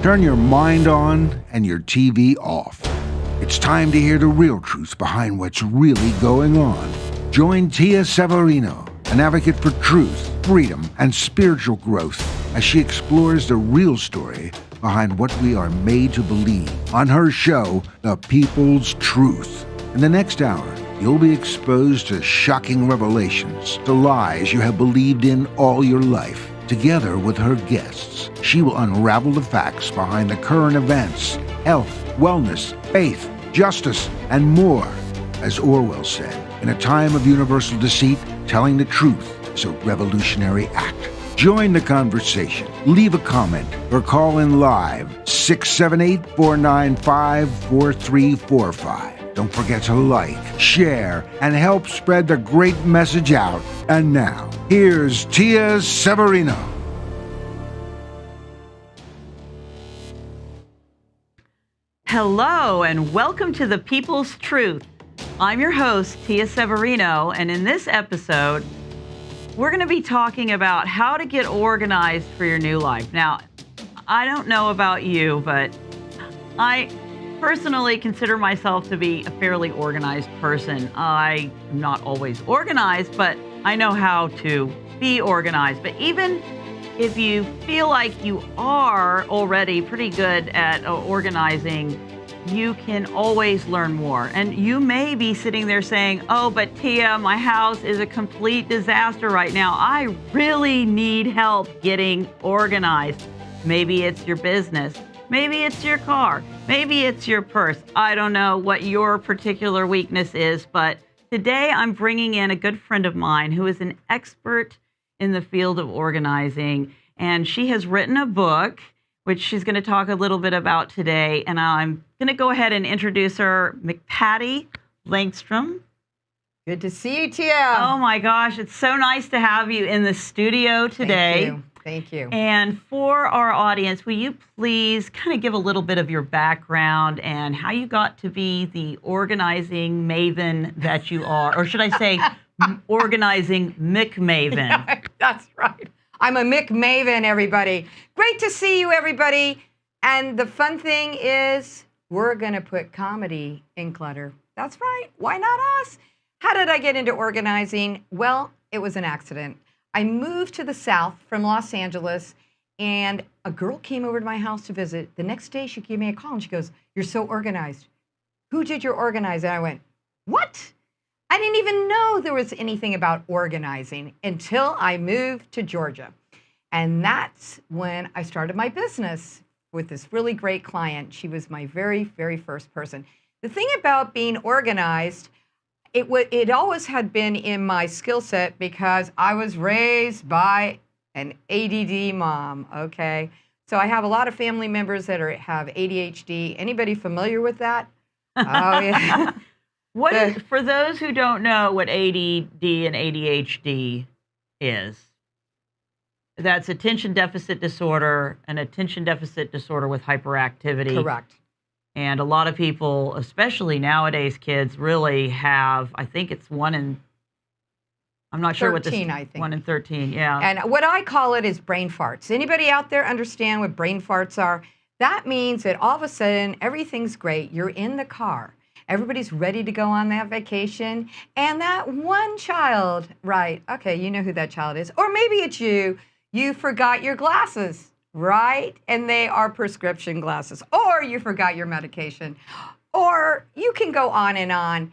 Turn your mind on and your TV off. It's time to hear the real truth behind what's really going on. Join Tia Severino, an advocate for truth, freedom, and spiritual growth, as she explores the real story behind what we are made to believe on her show, The People's Truth. In the next hour, you'll be exposed to shocking revelations, to lies you have believed in all your life. Together with her guests, she will unravel the facts behind the current events, health, wellness, faith, justice, and more. As Orwell said, in a time of universal deceit, telling the truth is a revolutionary act. Join the conversation, leave a comment, or call in live 678-495-4345. Don't forget to like, share, and help spread the great message out. And now, here's Tia Severino. Hello, and welcome to The People's Truth. I'm your host, Tia Severino, and in this episode, we're going to be talking about how to get organized for your new life. Now, I don't know about you, but I personally consider myself to be a fairly organized person. I am not always organized, but I know how to be organized. But even if you feel like you are already pretty good at organizing, you can always learn more. And you may be sitting there saying, oh, but Tia, my house is a complete disaster right now. I really need help getting organized. Maybe it's your business. Maybe it's your car. Maybe it's your purse. I don't know what your particular weakness is, but today I'm bringing in a good friend of mine who is an expert in the field of organizing, and she has written a book, which she's going to talk a little bit about today, and I'm going to go ahead and introduce her, McPatti Langston. Good to see you, Tia. Oh my gosh, it's so nice to have you in the studio today. Thank you. And for our audience, will you please kind of give a little bit of your background and how you got to be the organizing maven that you are, or should I say organizing McMaven? Yeah, that's right. I'm a McMaven, everybody. Great to see you, everybody. And the fun thing is we're going to put comedy in clutter. That's right. Why not us? How did I get into organizing? Well, it was an accident. I moved to the South from Los Angeles, and a girl came over to my house to visit. The next day, she gave me a call, and she goes, "You're so organized. Who did your organizing?" And I went, "What?" I didn't even know there was anything about organizing until I moved to Georgia. And that's when I started my business with this really great client. She was my very, very first person. The thing about being organized, it always had been in my skill set because I was raised by an ADD mom, okay? So I have a lot of family members that have ADHD. Anybody familiar with that? Oh, yeah. For those who don't know what ADD and ADHD is, that's attention deficit disorder, an attention deficit disorder with hyperactivity. Correct. And a lot of people, especially nowadays kids, really have, I think it's I'm not sure what this, 13, I think. 1 in 13, yeah. And what I call it is brain farts. Anybody out there understand what brain farts are? That means that all of a sudden, everything's great. You're in the car. Everybody's ready to go on that vacation. And that one child, right, okay, you know who that child is. Or maybe it's you. You forgot your glasses, right? And they are prescription glasses. Or you forgot your medication. Or you can go on and on,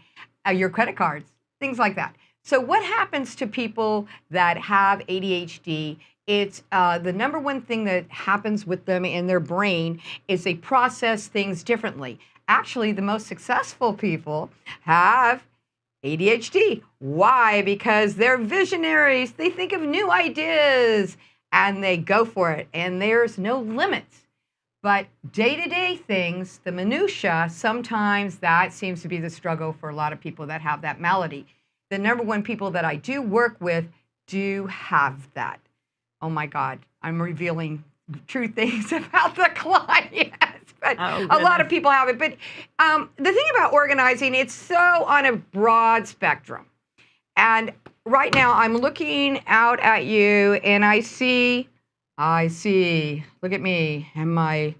your credit cards, things like that. So what happens to people that have ADHD? It's the number one thing that happens with them in their brain is they process things differently. Actually, the most successful people have ADHD. Why? Because they're visionaries. They think of new ideas and they go for it. And there's no limits. But day-to-day things, the minutia, sometimes that seems to be the struggle for a lot of people that have that malady. The number one people that I do work with do have that. Oh my God, I'm revealing true things about the clients. But a lot of people have it. But the thing about organizing, it's so on a broad spectrum. And right now I'm looking out at you and I see, look at me and my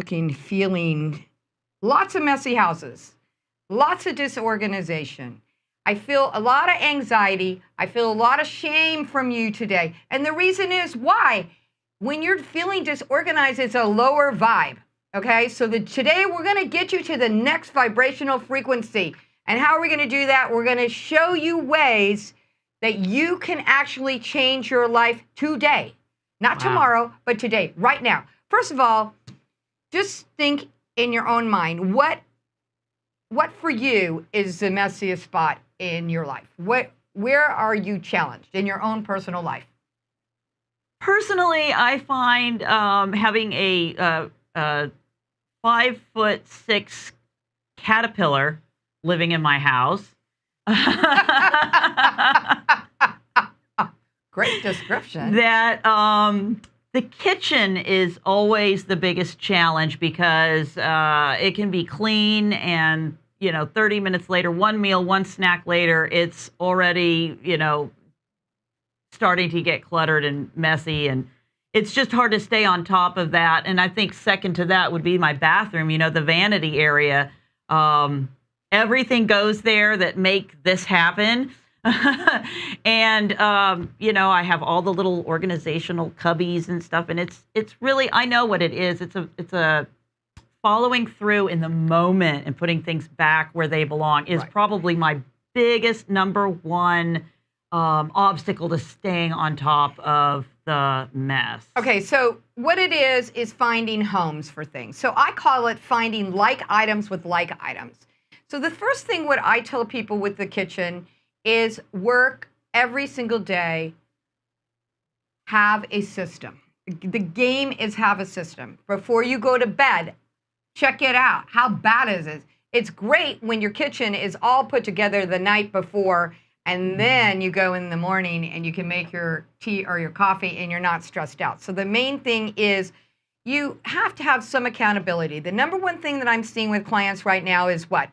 feeling lots of messy houses, lots of disorganization. I feel a lot of anxiety. I feel a lot of shame from you today. And the reason is why? When you're feeling disorganized, it's a lower vibe. Okay, so today we're going to get you to the next vibrational frequency. And how are we going to do that? We're going to show you ways that you can actually change your life today. Not tomorrow, but today, right now. First of all, just think in your own mind, what for you is the messiest spot in your life? Where are you challenged in your own personal life? Personally, I find having a 5'6" caterpillar living in my house. Great description. That the kitchen is always the biggest challenge because it can be clean and, 30 minutes later, one meal, one snack later, it's already, starting to get cluttered and messy. And it's just hard to stay on top of that. And I think second to that would be my bathroom, the vanity area. Everything goes there that make this happen. And, I have all the little organizational cubbies and stuff. And it's really, I know what it is. It's a following through in the moment and putting things back where they belong is probably my biggest number one obstacle to staying on top of the mess. Okay, so what it is finding homes for things. So I call it finding like items with like items. So the first thing what I tell people with the kitchen is work every single day, have a system. The game is have a system. Before you go to bed, check it out. How bad is it? It's great when your kitchen is all put together the night before, and then you go in the morning and you can make your tea or your coffee and you're not stressed out. So the main thing is you have to have some accountability. The number one thing that I'm seeing with clients right now is what?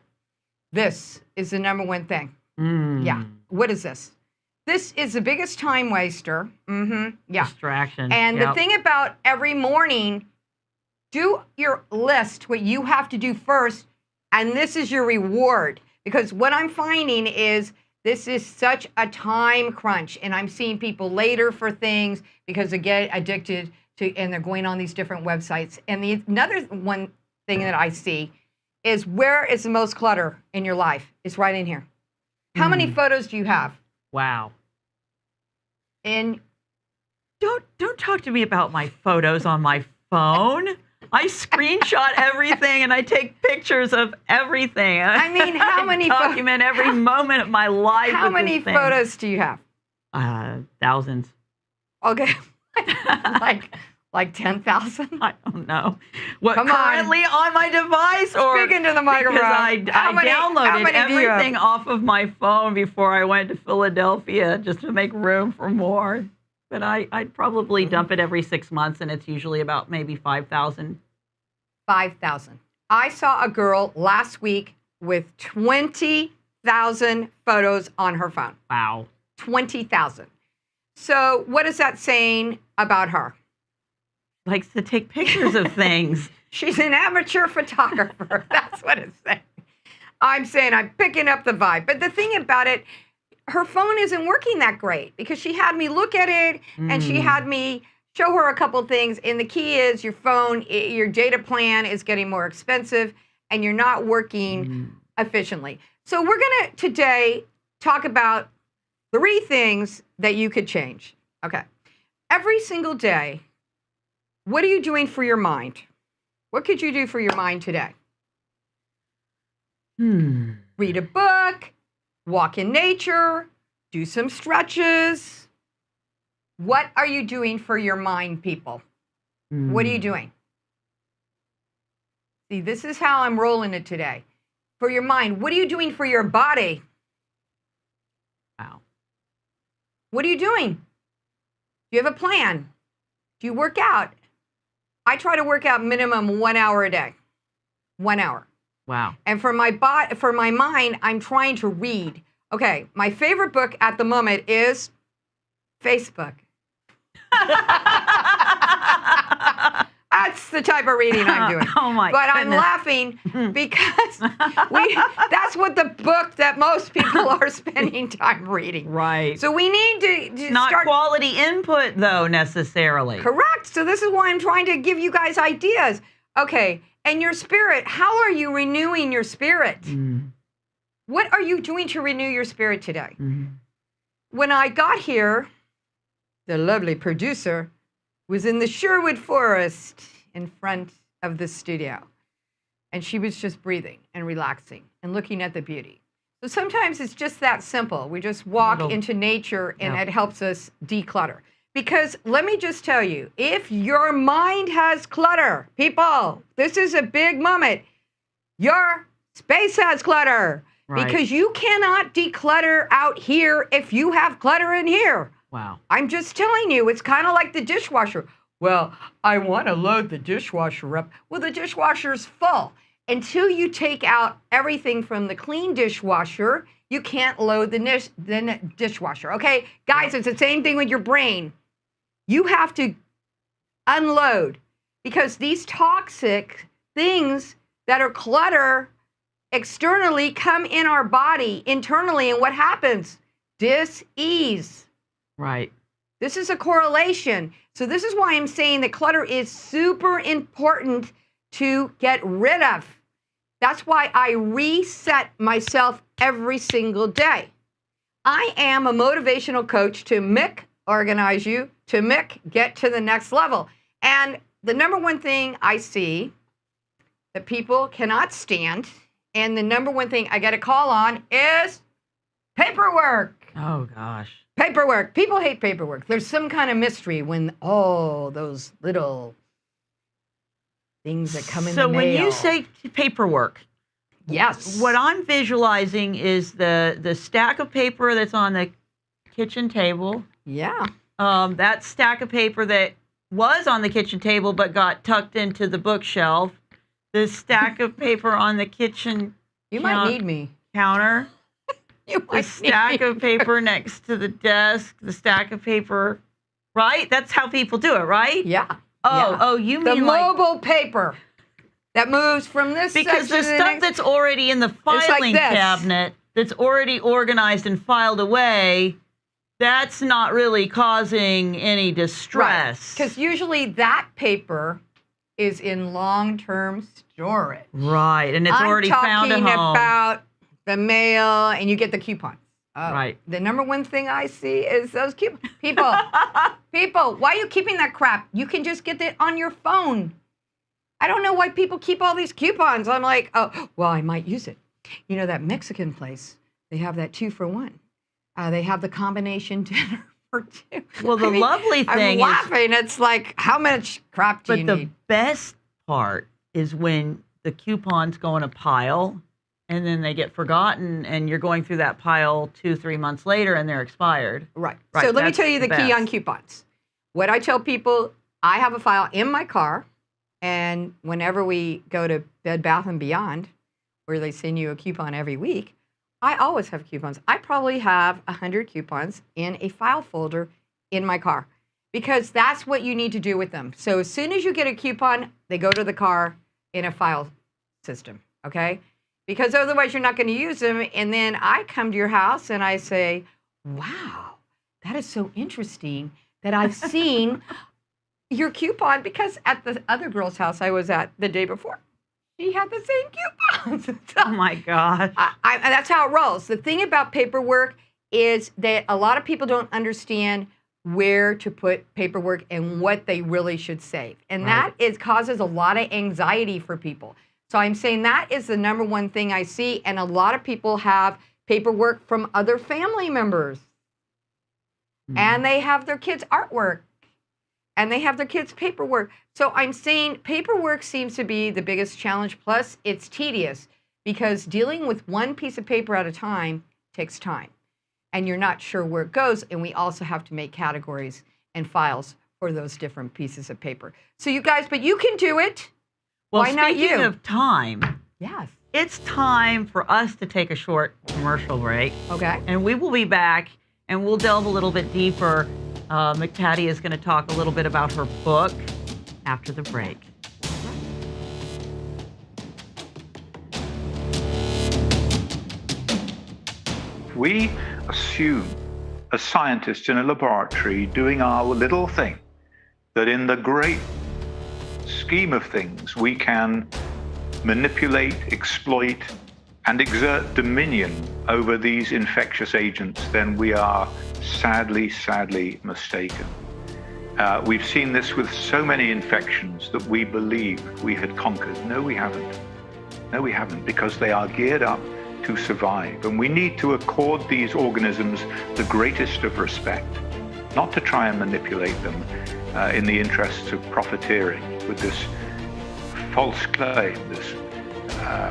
This is the number one thing. Yeah. What is this? This is the biggest time waster. Yeah. Distraction. And the thing about every morning, do your list, what you have to do first, and this is your reward. Because what I'm finding is this is such a time crunch, and I'm seeing people later for things because they get addicted to, and they're going on these different websites. And another one thing that I see is where is the most clutter in your life? It's right in here. How many photos do you have? Wow. And don't talk to me about my photos on my phone. I screenshot everything and I take pictures of everything. I mean, how many document every moment of my life. How many photos do you have? Thousands. Okay. like 10,000? I don't know. What Come currently on my device, or speak into the microphone? Because I downloaded everything off of my phone before I went to Philadelphia just to make room for more. But I'd probably dump it every 6 months, and it's usually about maybe 5,000. 5,000. I saw a girl last week with 20,000 photos on her phone. Wow. 20,000. So what is that saying about her? Likes to take pictures of things. She's an amateur photographer. That's what it's saying. I'm saying I'm picking up the vibe. But the thing about it, her phone isn't working that great because she had me look at it and she had me show her a couple things. And the key is your phone, your data plan is getting more expensive and you're not working efficiently. So we're going to today talk about 3 things that you could change. Okay. Every single day, what are you doing for your mind? What could you do for your mind today? Read a book, walk in nature, do some stretches. What are you doing for your mind, people? What are you doing? See, this is how I'm rolling it today. For your mind, what are you doing for your body? Wow. What are you doing? Do you have a plan? Do you work out? I try to work out minimum 1 hour a day. 1 hour. Wow. And for my mind, I'm trying to read. Okay, my favorite book at the moment is Facebook. That's That's the type of reading I'm doing. Oh my But goodness. I'm laughing because that's what the book that most people are spending time reading. Right. So we need to Not start. quality input, though, necessarily. Correct. So this is why I'm trying to give you guys ideas. Okay. And your spirit, how are you renewing your spirit? What are you doing to renew your spirit today? When I got here, the lovely producer was in the Sherwood Forest in front of the studio. And she was just breathing and relaxing and looking at the beauty. So sometimes it's just that simple. We just walk into nature and it helps us declutter. Because let me just tell you, if your mind has clutter, people, this is a big moment. Your space has clutter. Right. Because you cannot declutter out here if you have clutter in here. Wow. I'm just telling you, it's kind of like the dishwasher. Well, I want to load the dishwasher up. Well, the dishwasher's full. Until you take out everything from the clean dishwasher, you can't load the dishwasher. Okay, guys, it's the same thing with your brain. You have to unload because these toxic things that are clutter externally come in our body internally. And what happens? Dis-ease. Right. This is a correlation. So this is why I'm saying that clutter is super important to get rid of. That's why I reset myself every single day. I am a motivational coach to organize you, to get to the next level. And the number one thing I see that people cannot stand, and the number one thing I get a call on is paperwork. Oh, gosh. Paperwork. People hate paperwork. There's some kind of mystery when, those little things that come in the mail. So when you say paperwork, yes, what I'm visualizing is the stack of paper that's on the kitchen table. Yeah. That stack of paper that was on the kitchen table but got tucked into the bookshelf. The stack of paper on the kitchen You might need me. counter. You The might stack need of paper next to the desk. The stack of paper. Right? That's how people do it, right? Yeah. Oh, you the mean mobile paper that moves from this because section the to the stuff next. that's already in the like filing this. cabinet, that's already organized and filed away, that's not really causing any distress. Because usually that paper is in long-term storage. Right, and it's already found a home. I'm talking about the mail, and you get the coupons. Right. The number one thing I see is those coupons. People, why are you keeping that crap? You can just get it on your phone. I don't know why people keep all these coupons. I'm like, oh, well, I might use it. You know, that Mexican place, they have that 2-for-1. They have the combination dinner for 2. Well, the lovely thing I'm laughing. It's like, how much crap do you but need? the best part is when the coupons go in a pile and then they get forgotten and you're going through that pile 2-3 months later and they're expired. Right. Right, So let me that's tell you the key best. on coupons. What I tell people, I have a file in my car, and whenever we go to Bed Bath & Beyond, where they send you a coupon every week, I always have coupons. I probably have 100 coupons in a file folder in my car because that's what you need to do with them. So as soon as you get a coupon, they go to the car in a file system, okay? Because otherwise you're not going to use them. And then I come to your house and I say, wow, that is so interesting that I've seen your coupon, because at the other girl's house I was at the day before, she had the same coupons. So, Oh my God. that's how it rolls. The thing about paperwork is that a lot of people don't understand where to put paperwork and what they really should save. And Right. that causes a lot of anxiety for people. So I'm saying that is the number one thing I see. And a lot of people have paperwork from other family members. And they have their kids' artwork. And they have their kids' paperwork. So I'm saying paperwork seems to be the biggest challenge. Plus, it's tedious because dealing with one piece of paper at a time takes time. And you're not sure where it goes. And we also have to make categories and files for those different pieces of paper. So you guys, but you can do it. Well, Why not speaking you? of time, Yes. it's time for us to take a short commercial break. Okay. And we will be back and we'll delve a little bit deeper. McPatti is going to talk a little bit about her book after the break. We assume, as scientists in a laboratory doing our little thing, that in the great scheme of things, we can manipulate, exploit, and exert dominion over these infectious agents, then we are sadly mistaken. We've seen this with so many infections that we believe we had conquered. No, we haven't. No, we haven't, because they are geared up to survive. And we need to accord these organisms the greatest of respect, not to try and manipulate them in the interests of profiteering with this false claim, this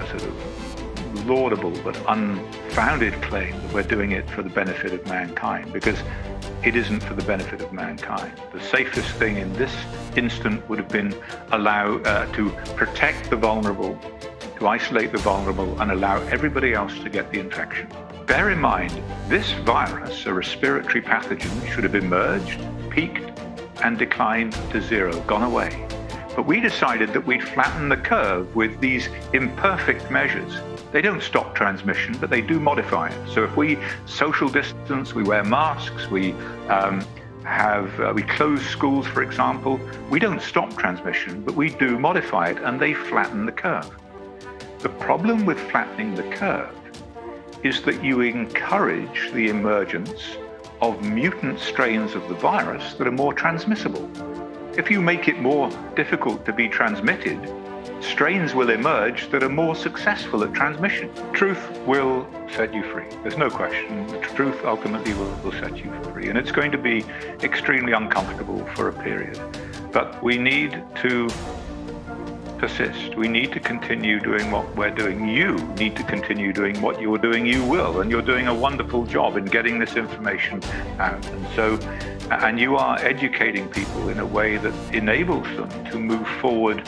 sort of laudable but unfounded claim that we're doing it for the benefit of mankind, because it isn't for the benefit of mankind. The safest thing in this instant would have been to protect the vulnerable, to isolate the vulnerable, and allow everybody else to get the infection. Bear in mind, this virus, a respiratory pathogen, should have emerged, peaked, and declined to zero, gone away. But we decided that we'd flatten the curve with these imperfect measures. They don't stop transmission, but they do modify it. So if we social distance, we wear masks, we close schools, for example, we don't stop transmission, but we do modify it, and they flatten the curve. The problem with flattening the curve is that you encourage the emergence of mutant strains of the virus that are more transmissible. If you make it more difficult to be transmitted, strains will emerge that are more successful at transmission. Truth will set you free. There's no question. The truth ultimately will set you free. And it's going to be extremely uncomfortable for a period. But we need to persist. We need to continue doing what we're doing. You need to continue doing what you're doing. You will. And you're doing a wonderful job in getting this information out. And you are educating people in a way that enables them to move forward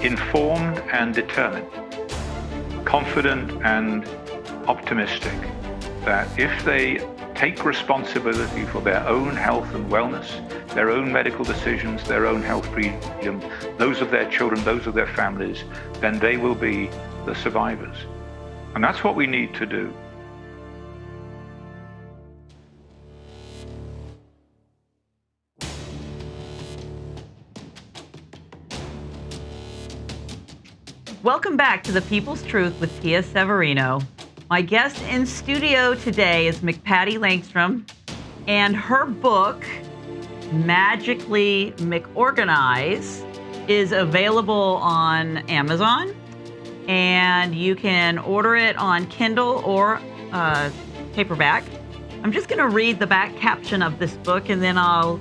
informed and determined, confident and optimistic, that if they take responsibility for their own health and wellness, their own medical decisions, their own health freedom, those of their children, those of their families, then they will be the survivors. And that's what we need to do. Welcome back to The People's Truth with Tia Severino. My guest in studio today is McPatti Langston, and her book, Magically McOrganize, is available on Amazon, and you can order it on Kindle or paperback. I'm just going to read the back caption of this book, and then I'll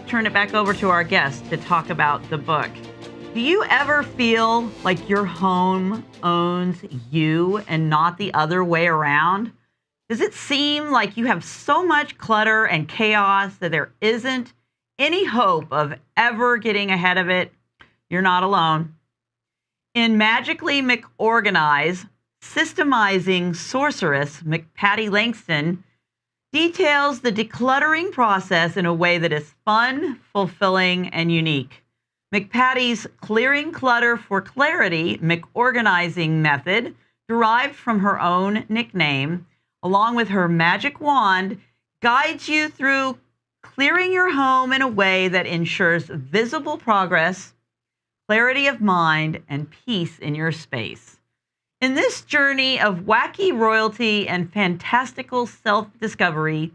turn it back over to our guest to talk about the book. Do you ever feel like your home owns you and not the other way around? Does it seem like you have so much clutter and chaos that there isn't any hope of ever getting ahead of it? You're not alone. In Magically McOrganize, Systemizing Sorceress, McPatti Langston details the decluttering process in a way that is fun, fulfilling, and unique. McPatti's Clearing Clutter for Clarity McOrganizing method, derived from her own nickname, along with her magic wand, guides you through clearing your home in a way that ensures visible progress, clarity of mind, and peace in your space. In this journey of wacky royalty and fantastical self-discovery,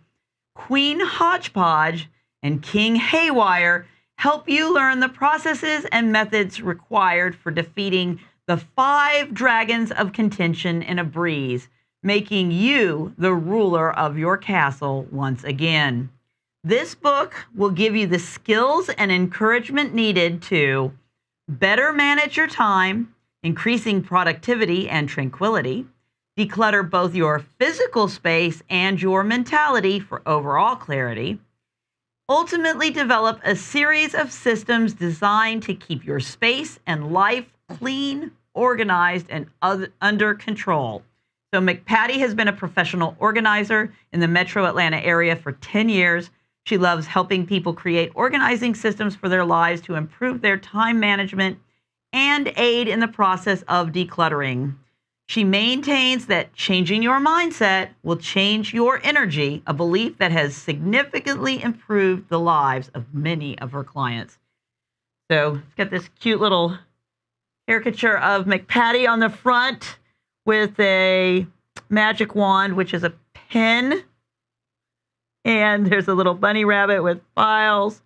Queen Hodgepodge and King Haywire help you learn the processes and methods required for defeating the 5 dragons of contention in a breeze, making you the ruler of your castle once again. This book will give you the skills and encouragement needed to better manage your time, increasing productivity and tranquility, declutter both your physical space and your mentality for overall clarity, ultimately develop a series of systems designed to keep your space and life clean, organized, and under control. So McPatti has been a professional organizer in the metro Atlanta area for 10 years. She loves helping people create organizing systems for their lives to improve their time management and aid in the process of decluttering. She maintains that changing your mindset will change your energy, a belief that has significantly improved the lives of many of her clients. So it's got this cute little caricature of McPatti on the front with a magic wand, which is a pen. And there's a little bunny rabbit with files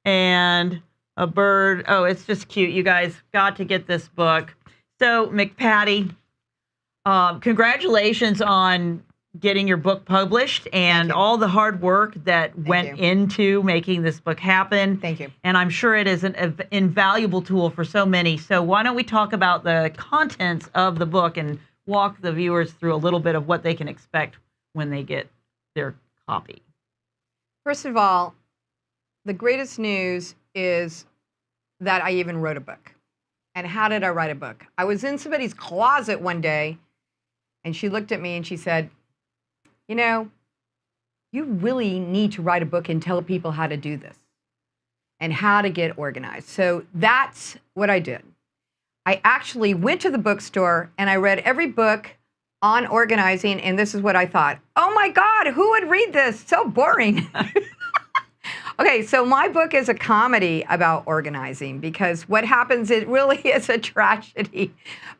and a bird. Oh, it's just cute. You guys got to get this book. So McPatti, congratulations on getting your book published and all the hard work that went into making this book happen. Thank you. And I'm sure it is an invaluable tool for so many. So why don't we talk about the contents of the book and walk the viewers through a little bit of what they can expect when they get their copy. First of all, the greatest news is that I even wrote a book. And how did I write a book? I was in somebody's closet one day, and she looked at me and she said, you know, you really need to write a book and tell people how to do this and how to get organized. So that's what I did. I actually went to the bookstore and I read every book on organizing, and this is what I thought. Oh my God, who would read this? So boring. Okay, so my book is a comedy about organizing because what happens, it really is a tragedy,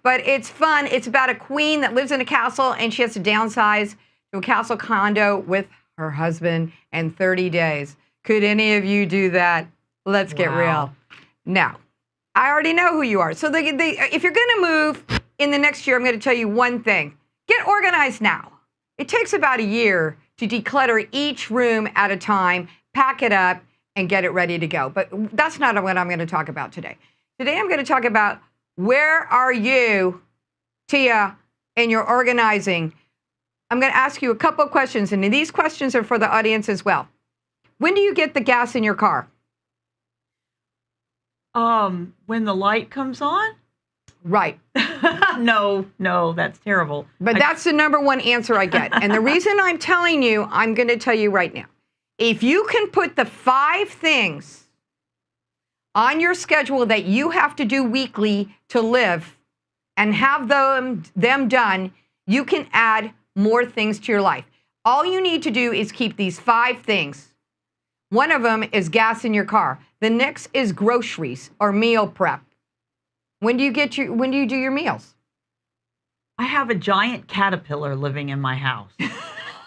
but it's fun. It's about a queen that lives in a castle and she has to downsize to a castle condo with her husband in 30 days. Could any of you do that? Let's get real. Now, I already know who you are. So if you're going to move in the next year, I'm going to tell you one thing. Get organized now. It takes about a year to declutter each room at a time, pack it up, and get it ready to go. But that's not what I'm going to talk about today. Today, I'm going to talk about where are you, Tia, in your organizing. I'm going to ask you a couple of questions, and these questions are for the audience as well. When do you get the gas in your car? When the light comes on? Right. No, that's terrible. But that's the number one answer I get. And the reason I'm telling you, I'm going to tell you right now. If you can put the 5 things on your schedule that you have to do weekly to live and have them done, you can add more things to your life. All you need to do is keep these 5 things. One of them is gas in your car. The next is groceries or meal prep. When do you do your meals? I have a giant caterpillar living in my house.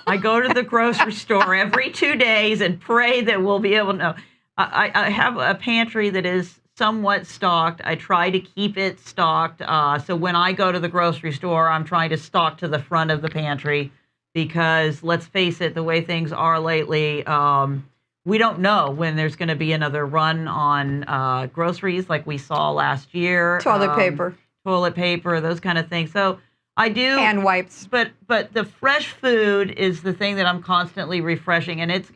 I go to the grocery store every 2 days and pray that we'll be able to know. I have a pantry that is somewhat stocked. I try to keep it stocked. So when I go to the grocery store, I'm trying to stock to the front of the pantry because let's face it, the way things are lately, we don't know when there's going to be another run on groceries like we saw last year. Toilet paper, those kind of things. So I do hand wipes, but the fresh food is the thing that I'm constantly refreshing, and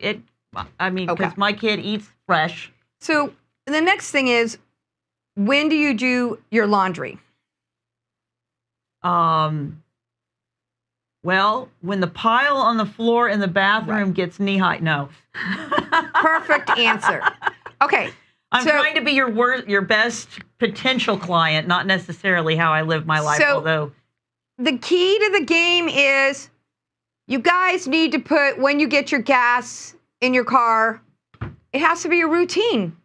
because my kid eats fresh. So the next thing is, when do you do your laundry? Well, when the pile on the floor in the bathroom gets knee high. No. Perfect answer. Okay. I'm trying to be your best potential client, not necessarily how I live my life, although. The key to the game is you guys need to put, when you get your gas in your car, it has to be a routine.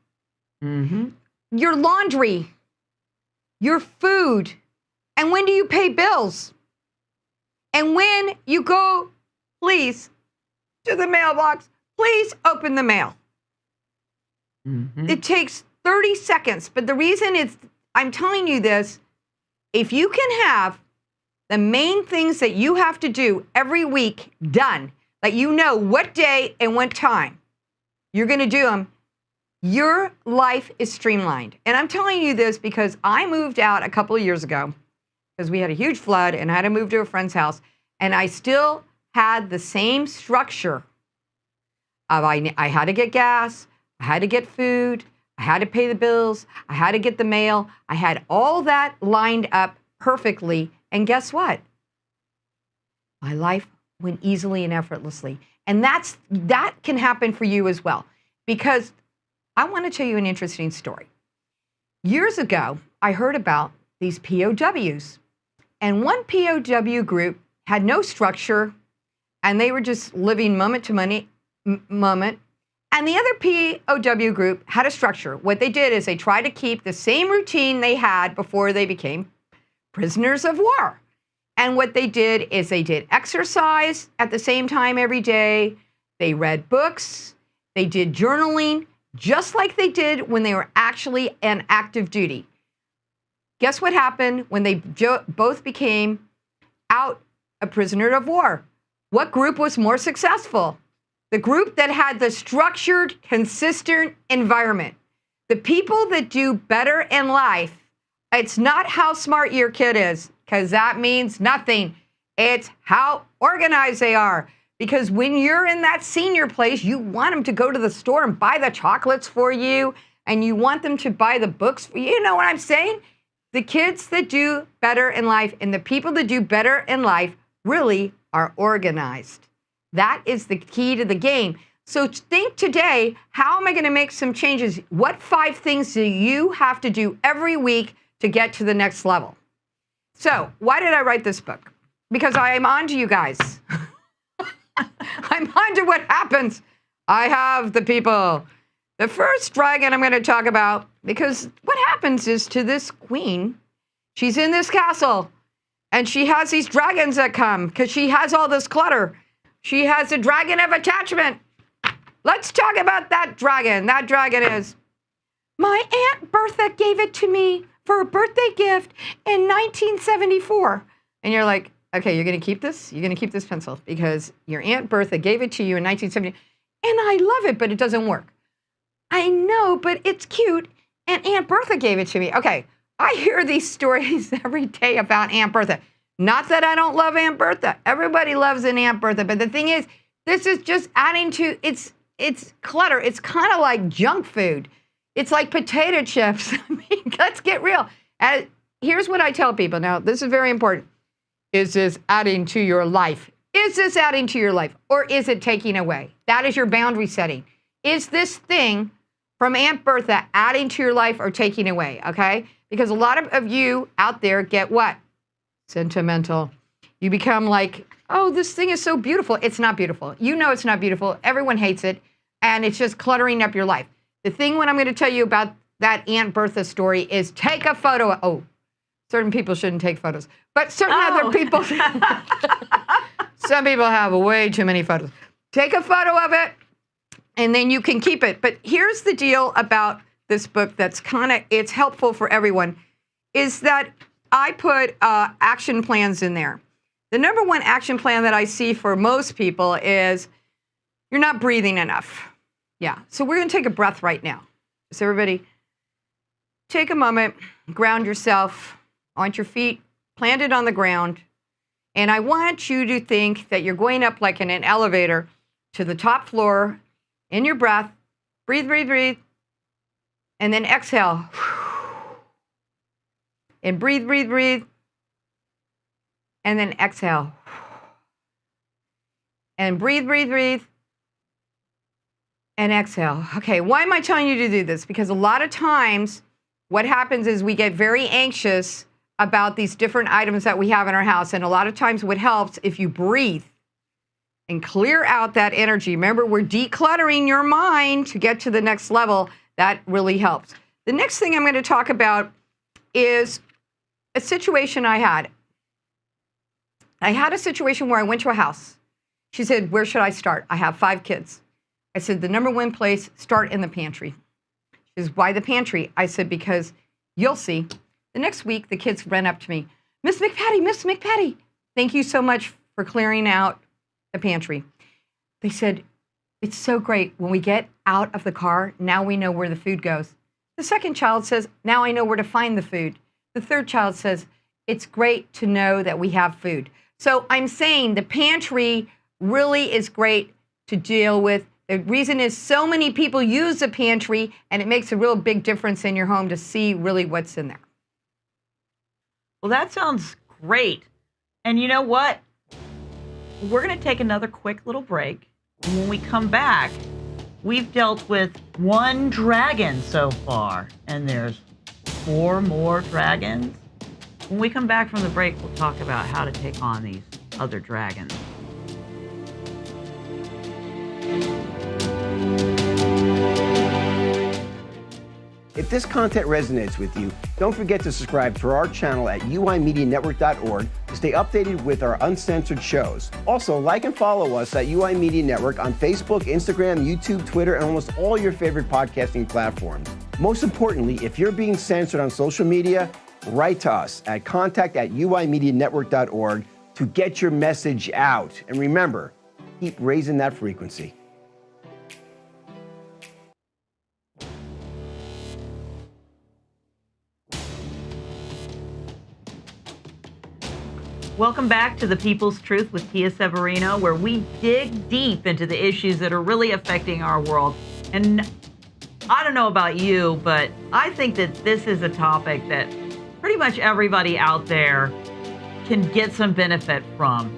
Mm-hmm. Your laundry, your food, and when do you pay bills? And when you go, please, to the mailbox, please open the mail. Mm-hmm. It takes 30 seconds, but the reason I'm telling you this, if you can have the main things that you have to do every week done, like you know what day and what time you're going to do them, your life is streamlined. And I'm telling you this because I moved out a couple of years ago because we had a huge flood and I had to move to a friend's house, and I still had the same structure of I had to get gas, I had to get food, I had to pay the bills, I had to get the mail. I had all that lined up perfectly. And guess what? My life went easily and effortlessly. And that can happen for you as well. Because I want to tell you an interesting story. Years ago, I heard about these POWs. And one POW group had no structure, and they were just living moment to moment. And the other POW group had a structure. What they did is they tried to keep the same routine they had before they became prisoners of war. And what they did is they did exercise at the same time every day. They read books. They did journaling, just like they did when they were actually on active duty. Guess what happened when they both became out a prisoner of war? What group was more successful? The group that had the structured, consistent environment. The people that do better in life, it's not how smart your kid is, because that means nothing. It's how organized they are. Because when you're in that senior place, you want them to go to the store and buy the chocolates for you, and you want them to buy the books for you. You know what I'm saying? The kids that do better in life and the people that do better in life really are organized. That is the key to the game. So think today, how am I going to make some changes? What 5 things do you have to do every week to get to the next level? So why did I write this book? Because I am on to you guys. I'm on to what happens. I have the people. The first dragon I'm going to talk about, because what happens is to this queen, she's in this castle, and she has these dragons that come because she has all this clutter. She has a dragon of attachment. Let's talk about that dragon. That dragon is, my Aunt Bertha gave it to me for a birthday gift in 1974. And you're like, okay, you're going to keep this? You're going to keep this pencil because your Aunt Bertha gave it to you in 1970. And I love it, but it doesn't work. I know, but it's cute. And Aunt Bertha gave it to me. Okay, I hear these stories every day about Aunt Bertha. Not that I don't love Aunt Bertha. Everybody loves an Aunt Bertha. But the thing is, this is just adding to, it's clutter. It's kind of like junk food. It's like potato chips. I mean, let's get real. And here's what I tell people. Now, this is very important. Is this adding to your life? Is this adding to your life? Or is it taking away? That is your boundary setting. Is this thing from Aunt Bertha adding to your life or taking away? Okay? Because a lot of you out there get what? Sentimental. You become like, oh, this thing is so beautiful. It's not beautiful. You know it's not beautiful. Everyone hates it. And it's just cluttering up your life. The thing what I'm going to tell you about that Aunt Bertha story is take a photo. Oh, certain people shouldn't take photos. But certain other people, some people have way too many photos. Take a photo of it, and then you can keep it. But here's the deal about this book that's it's helpful for everyone, is that I put action plans in there. The number one action plan that I see for most people is you're not breathing enough. Yeah, so we're going to take a breath right now. So everybody, take a moment, ground yourself, on your feet, planted on the ground. And I want you to think that you're going up like in an elevator to the top floor in your breath. Breathe, breathe, breathe. And then exhale. And breathe, breathe, breathe. And then exhale. And breathe, breathe, breathe. And exhale. Okay, why am I telling you to do this? Because a lot of times what happens is we get very anxious about these different items that we have in our house. And a lot of times what helps if you breathe and clear out that energy. Remember, we're decluttering your mind to get to the next level. That really helps. The next thing I'm going to talk about is a situation I had. I had a situation where I went to a house. She said, where should I start? I have 5 kids. I said, the number one place, start in the pantry. She says, why the pantry? I said, because you'll see. The next week, the kids ran up to me. Miss McPatti, thank you so much for clearing out the pantry. They said, it's so great. When we get out of the car, now we know where the food goes. The second child says, now I know where to find the food. The third child says, it's great to know that we have food. So I'm saying the pantry really is great to deal with. The reason is so many people use the pantry, and it makes a real big difference in your home to see really what's in there. Well, that sounds great. And you know what? We're going to take another quick little break. And when we come back, we've dealt with 1 dragon so far, and there's 4 more dragons. When we come back from the break, we'll talk about how to take on these other dragons. If this content resonates with you, don't forget to subscribe to our channel at uimedianetwork.org to stay updated with our uncensored shows. Also, like and follow us at UI Media Network on Facebook, Instagram, YouTube, Twitter, and almost all your favorite podcasting platforms. Most importantly, if you're being censored on social media, write to us at contact@uimedianetwork.org to get your message out. And remember, keep raising that frequency. Welcome back to The People's Truth with Tia Severino, where we dig deep into the issues that are really affecting our world. And I don't know about you, but I think that this is a topic that pretty much everybody out there can get some benefit from.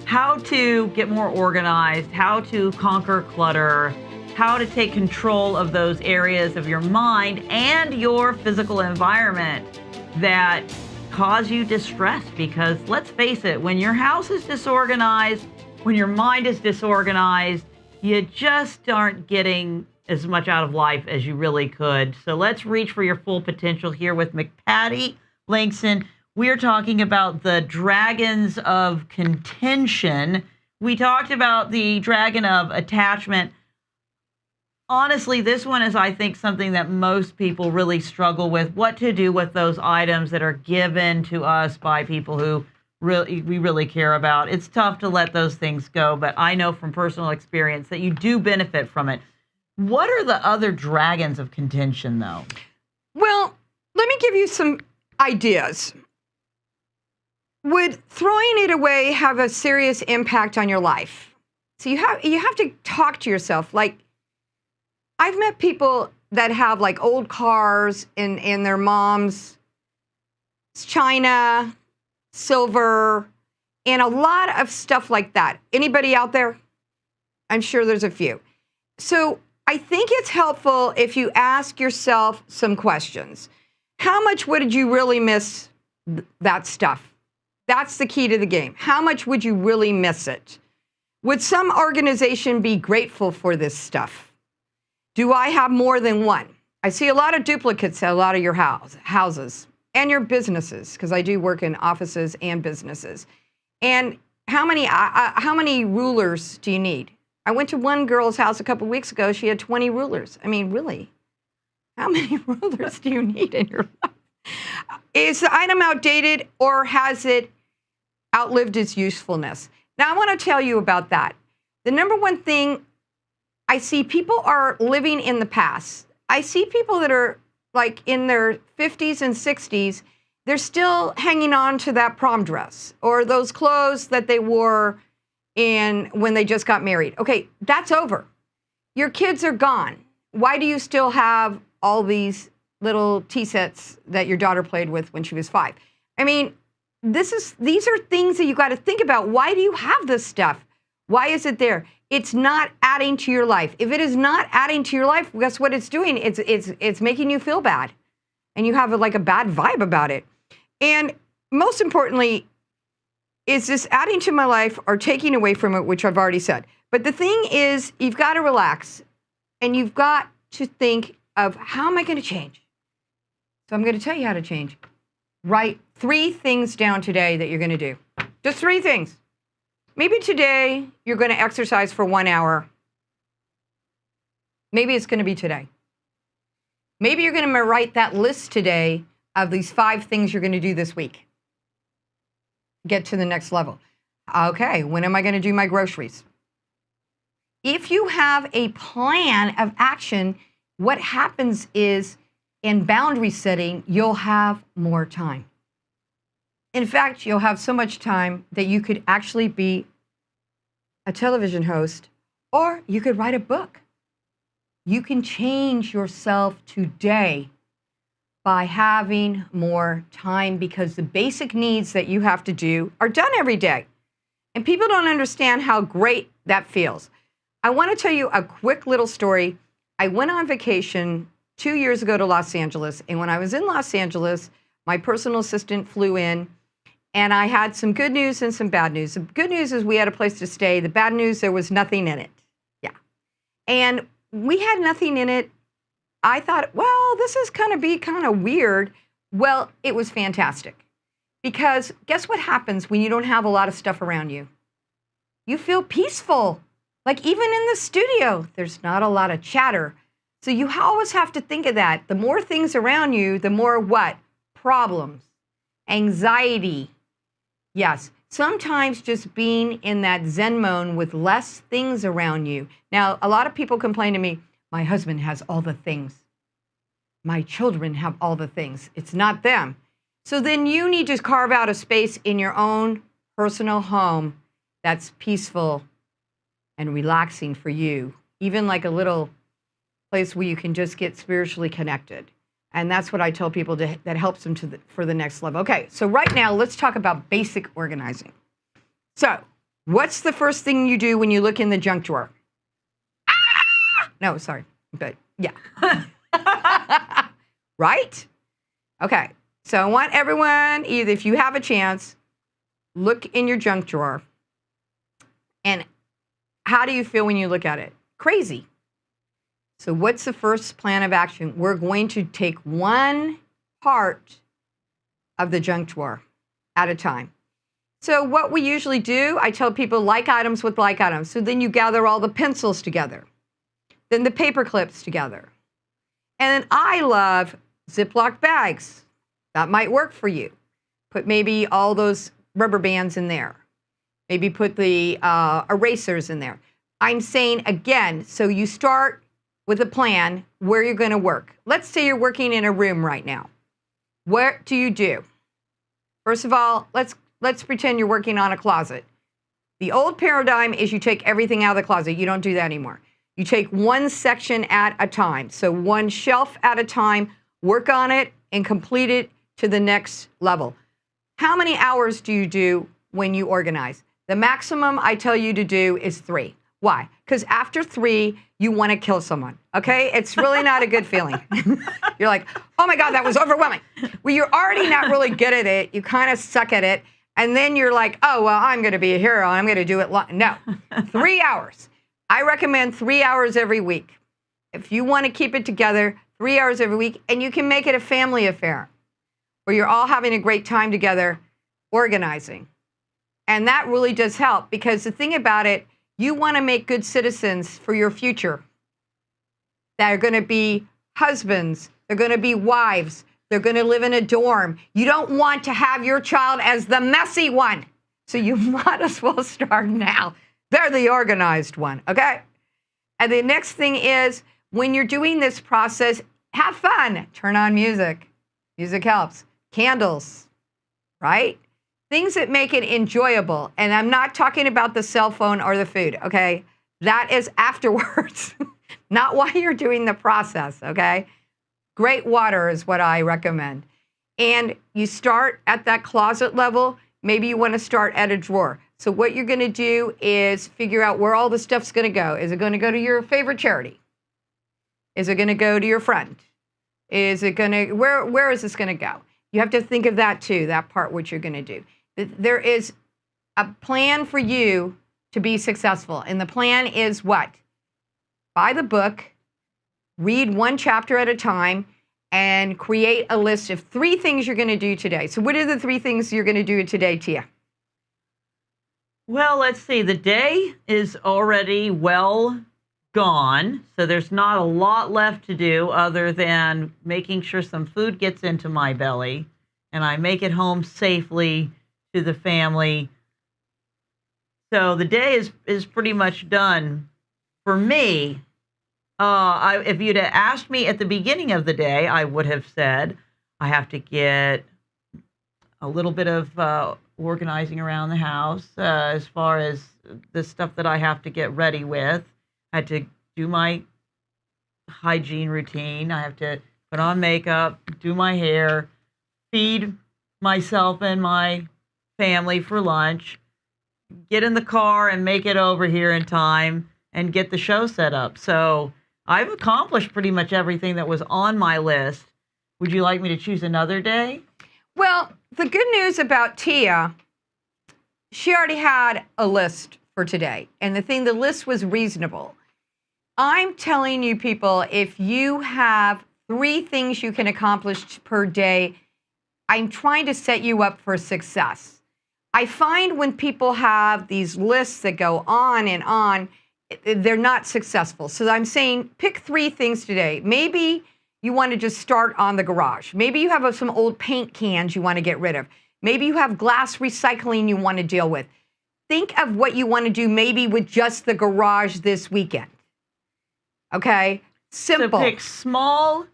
How to get more organized, how to conquer clutter, how to take control of those areas of your mind and your physical environment that cause you distress. Because let's face it, when your house is disorganized, when your mind is disorganized, you just aren't getting as much out of life as you really could. So let's reach for your full potential here with McPatti Langston. We're talking about the dragons of contention. We talked about the dragon of attachment. Honestly, this one is, I think, something that most people really struggle with. What to do with those items that are given to us by people who we really care about. It's tough to let those things go, but I know from personal experience that you do benefit from it. What are the other dragons of contention, though? Well, let me give you some ideas. Would throwing it away have a serious impact on your life? So you have to talk to yourself. Like, I've met people that have like old cars in their mom's china, silver, and a lot of stuff like that. Anybody out there? I'm sure there's a few. So I think it's helpful if you ask yourself some questions. How much would you really miss that stuff? That's the key to the game. How much would you really miss it? Would some organization be grateful for this stuff? Do I have more than one? I see a lot of duplicates at a lot of your houses and your businesses, because I do work in offices and businesses. And how many rulers do you need? I went to one girl's house a couple weeks ago. She had 20 rulers. I mean, really? How many rulers do you need in your life? Is the item outdated, or has it outlived its usefulness? Now, I want to tell you about that. The number one thing I see, people are living in the past. I see people that are like in their 50s and 60s. They're still hanging on to that prom dress or those clothes that they wore when they just got married. Okay, that's over. Your kids are gone. Why do you still have all these little tea sets that your daughter played with when she was 5? I mean, these are things that you got to think about. Why do you have this stuff? Why is it there? It's not adding to your life. If it is not adding to your life, guess what it's doing? It's making you feel bad, and you have a bad vibe about it. And most importantly, is this adding to my life or taking away from it, which I've already said. But the thing is, you've got to relax, and you've got to think of, how am I going to change? So I'm going to tell you how to change. Write 3 things down today that you're going to do. Just 3 things. Maybe today you're going to exercise for 1 hour. Maybe it's going to be today. Maybe you're going to write that list today of these 5 things you're going to do this week. Get to the next level. Okay, when am I going to do my groceries? If you have a plan of action, what happens is, in boundary setting, you'll have more time. In fact, you'll have so much time that you could actually be a television host, or you could write a book. You can change yourself today by having more time, because the basic needs that you have to do are done every day. And people don't understand how great that feels. I want to tell you a quick little story. I went on vacation 2 years ago to Los Angeles, and when I was in Los Angeles, My personal assistant flew in, and I had some good news and some bad news. The good news is we had a place to stay. The bad news, there was nothing in it. Yeah. And we had nothing in it. I thought, well, this is going to be kind of weird. Well, it was fantastic. Because guess what happens when you don't have a lot of stuff around you? You feel peaceful. Like even in the studio, there's not a lot of chatter. So you always have to think of that. The more things around you, the more what? Problems, anxiety. Yes, sometimes just being in that Zen mode with less things around you. Now, a lot of people complain to me, my husband has all the things. My children have all the things. It's not them. So then you need to carve out a space in your own personal home that's peaceful and relaxing for you, even like a little place where you can just get spiritually connected. And that's what I tell people that helps them for the next level. Okay, so right now, let's talk about basic organizing. So what's the first thing you do when you look in the junk drawer? Ah! No, sorry, but yeah. Right? Okay, so I want everyone, either if you have a chance, look in your junk drawer. And how do you feel when you look at it? Crazy. So what's the first plan of action? We're going to take one part of the junk drawer at a time. So what we usually do, I tell people like items with like items. So then you gather all the pencils together, then the paper clips together. And then I love Ziploc bags. That might work for you. Put maybe all those rubber bands in there. Maybe put the erasers in there. I'm saying again, so you start with a plan where you're going to work. Let's say you're working in a room right now. What do you do? First of all, let's pretend you're working on a closet. The old paradigm is you take everything out of the closet. You don't do that anymore. You take one section at a time. So one shelf at a time, work on it and complete it to the next level. How many hours do you do when you organize? The maximum I tell you to do is 3. Why? Because after 3, you want to kill someone, okay? It's really not a good feeling. You're like, oh my God, that was overwhelming. Well, you're already not really good at it. You kind of suck at it. And then you're like, oh, well, I'm going to be a hero. I'm going to do it. No, 3 hours. I recommend 3 hours every week. If you want to keep it together, 3 hours every week, and you can make it a family affair where you're all having a great time together organizing. And that really does help because the thing about it, you want to make good citizens for your future. That are going to be husbands. They're going to be wives. They're going to live in a dorm. You don't want to have your child as the messy one. So you might as well start now. They're the organized one, okay? And the next thing is, when you're doing this process, have fun. Turn on music. Music helps. Candles, right? Things that make it enjoyable. And I'm not talking about the cell phone or the food, okay? That is afterwards, not while you're doing the process, okay? Great water is what I recommend. And you start at that closet level. Maybe you want to start at a drawer. So what you're going to do is figure out where all the stuff's going to go. Is it going to go to your favorite charity? Is it going to go to your friend? Is it going to, where is this going to go? You have to think of that too, that part what you're going to do. There is a plan for you to be successful. And the plan is what? Buy the book, read one chapter at a time, and create a list of 3 things you're going to do today. So what are the 3 things you're going to do today, Tia? Well, let's see. The day is already well gone, so there's not a lot left to do other than making sure some food gets into my belly and I make it home safely to the family. So the day is pretty much done for me. If you'd have asked me at the beginning of the day, I would have said I have to get a little bit of organizing around the house as far as the stuff that I have to get ready with. I had to do my hygiene routine. I have to put on makeup, do my hair, feed myself and my family for lunch, get in the car and make it over here in time and get the show set up. So I've accomplished pretty much everything that was on my list. Would you like me to choose another day? Well, the good news about Tia, she already had a list for today. And the list was reasonable. I'm telling you, people, if you have 3 things you can accomplish per day, I'm trying to set you up for success. I find when people have these lists that go on and on, they're not successful. So I'm saying pick 3 things today. Maybe you want to just start on the garage. Maybe you have some old paint cans you want to get rid of. Maybe you have glass recycling you want to deal with. Think of what you want to do maybe with just the garage this weekend. Okay? Simple. So pick small,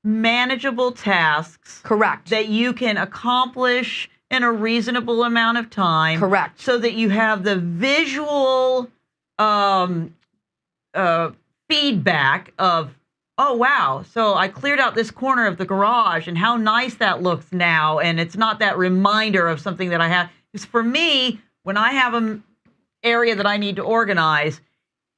manageable tasks. Correct. That you can accomplish in a reasonable amount of time. Correct. So that you have the visual feedback of, oh, wow, so I cleared out this corner of the garage and how nice that looks now. And it's not that reminder of something that I had. Because for me, when I have an area that I need to organize,